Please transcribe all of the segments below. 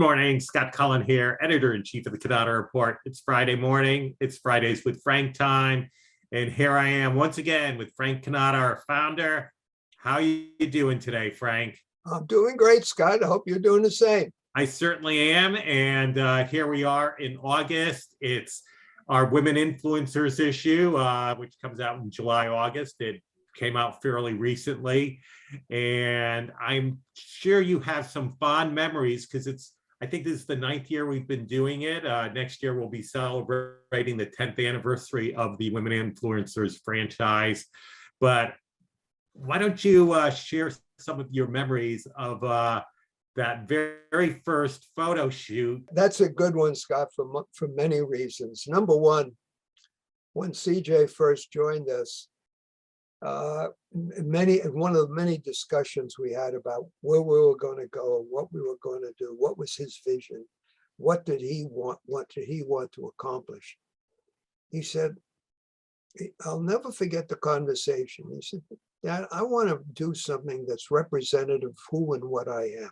morning, Scott Cullen here, editor-in-chief of the Cannata Report. It's Friday morning. It's Fridays with Frank time. And here I am once again with Frank Cannata, our founder. How are you doing today, Frank? I'm doing great, Scott. I hope you're doing the same. I certainly am. And here we are in August. It's our Women Influencers issue, which comes out in July, August. It came out fairly recently. And I'm sure you have some fond memories because I think this is the 9th year we've been doing it. Next year, we'll be celebrating the 10th anniversary of the Women Influencers franchise. But why don't you share some of your memories of that very first photo shoot? That's a good one, Scott, for many reasons. Number one, when CJ first joined us, one of the many discussions we had about where we were going to go, what we were going to do, what was his vision, what did he want to accomplish. He said, I'll never forget the conversation. He said, Dad, I want to do something that's representative of who and what I am.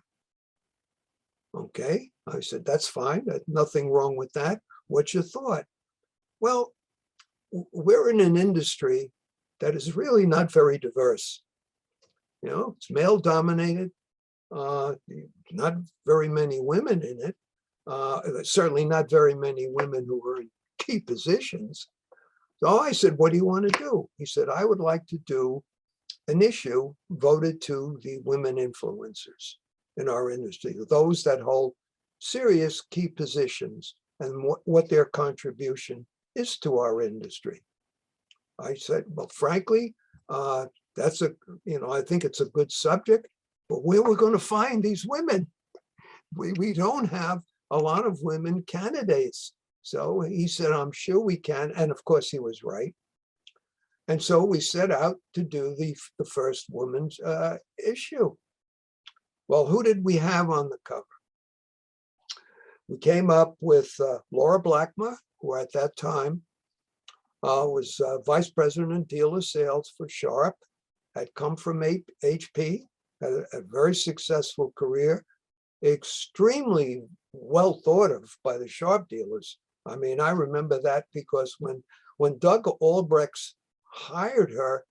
Okay, I said, that's fine. There's nothing wrong with that. What's your thought? Well, we're in an industry that is really not very diverse. You know, it's male dominated, not very many women in it, certainly not very many women who are in key positions. So I said, what do you want to do? He said, I would like to do an issue voted to the women influencers in our industry, those that hold serious key positions and what their contribution is to our industry. I said, well, frankly, I think it's a good subject, but where we're going to find these women? We don't have a lot of women candidates. So he said, I'm sure we can. And of course, he was right. And so we set out to do the first women's issue. Well, who did we have on the cover? We came up with Laura Blackmer, who at that time was vice president of dealer sales for Sharp, had come from HP, had a very successful career, extremely well thought of by the Sharp dealers. I mean, I remember that because when Doug Albrecht hired her,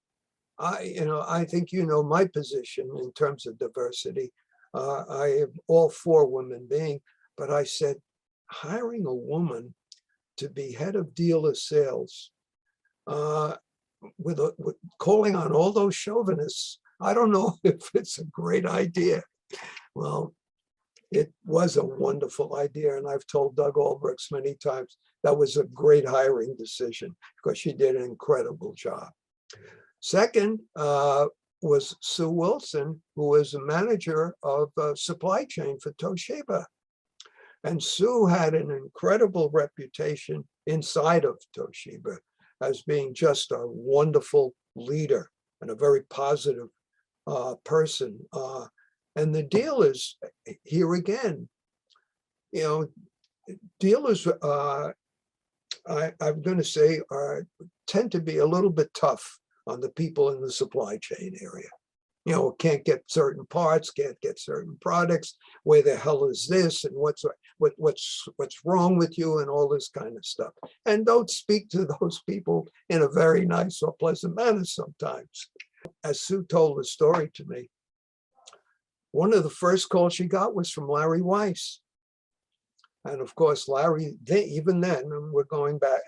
I think you know my position in terms of diversity. I am all for women being, but I said, hiring a woman to be head of dealer sales, with calling on all those chauvinists, I don't know if it's a great idea. Well, it was a wonderful idea. And I've told Doug Albrecht many times that was a great hiring decision because she did an incredible job. Second was Sue Wilson, who was a manager of supply chain for Toshiba. And Sue had an incredible reputation inside of Toshiba as being just a wonderful leader and a very positive person. And the dealers, here again, you know, dealers, I'm going to say, tend to be a little bit tough on the people in the supply chain area. You know, can't get certain parts, can't get certain products. Where the hell is this, and what's wrong with you, and all this kind of stuff. And don't speak to those people in a very nice or pleasant manner sometimes. As Sue told the story to me, one of the first calls she got was from Larry Weiss. And of course, Larry, even then, and we're going back,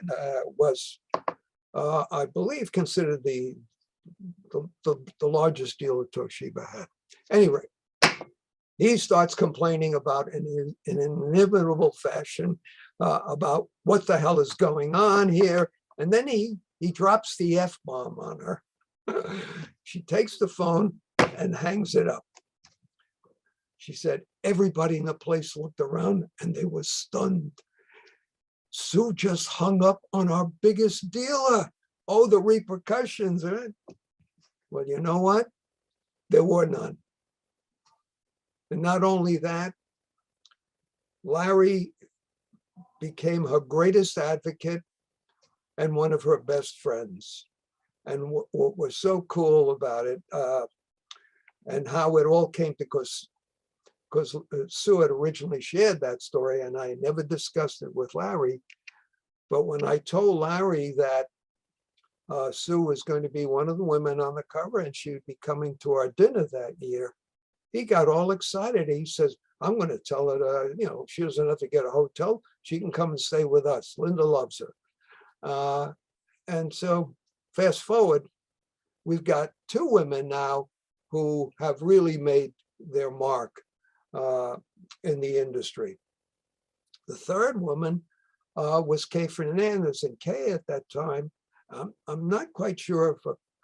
was, I believe, considered the largest dealer Toshiba had. Anyway, he starts complaining about in an inimitable fashion about what the hell is going on here. And then he drops the F-bomb on her. She takes the phone and hangs it up. She said, everybody in the place looked around and they were stunned. Sue just hung up on our biggest dealer. Oh, the repercussions. Well, you know what? There were none. And not only that, Larry became her greatest advocate and one of her best friends. And what was so cool about it, and how it all came, because because Sue had originally shared that story and I never discussed it with Larry. But when I told Larry that Sue was going to be one of the women on the cover and she would be coming to our dinner that year, he got all excited. He says, I'm going to tell her, she doesn't have to get a hotel. She can come and stay with us. Linda loves her. And so fast forward, we've got two women now who have really made their mark in the industry. The third woman was Kay Fernandez, and Kay at that time, I'm not quite sure if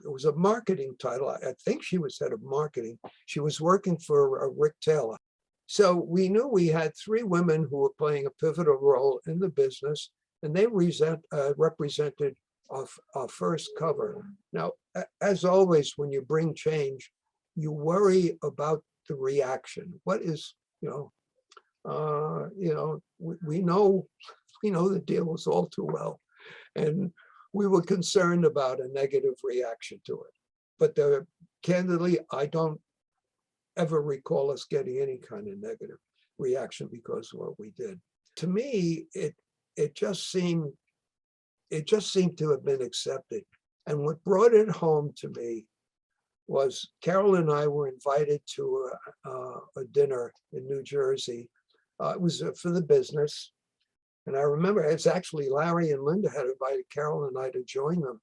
it was a marketing title. I think she was head of marketing. She was working for Rick Taylor. So we knew we had three women who were playing a pivotal role in the business, and they represented our first cover. Now, as always, when you bring change, you worry about the reaction. What is, we know the deal was all too well, and we were concerned about a negative reaction to it. But candidly, I don't ever recall us getting any kind of negative reaction because of what we did. To me, it just seemed to have been accepted. And what brought it home to me was Carol and I were invited to a dinner in New Jersey. It was for the business. And I remember it's actually Larry and Linda had invited Carol and I to join them.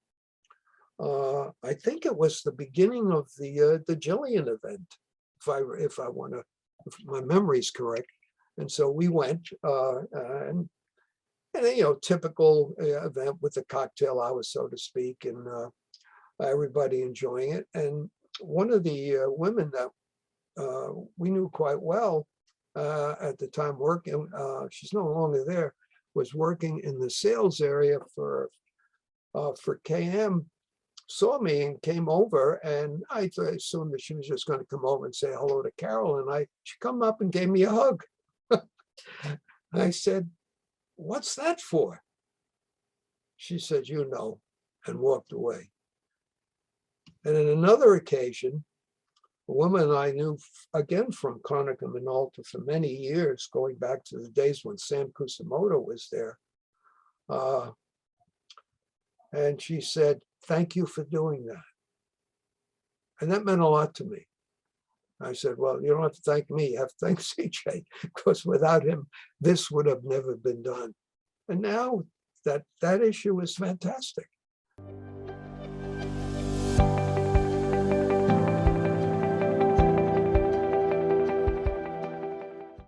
I think it was the beginning of the Jillian event, if my memory's correct. And so we went, and typical event with the cocktail hour, so to speak, and everybody enjoying it. And one of the women that we knew quite well at the time working, she's no longer there, was working in the sales area for KM, saw me and came over, and I assumed that she was just going to come over and say hello to Carol, and she come up and gave me a hug. I said, "What's that for?" She said, and walked away. And on another occasion, a woman I knew, again from Konica Minolta for many years, going back to the days when Sam Kusamoto was there, and she said, "Thank you for doing that." And that meant a lot to me. I said, "Well, you don't have to thank me, you have to thank CJ, because without him, this would have never been done." And now that issue is fantastic.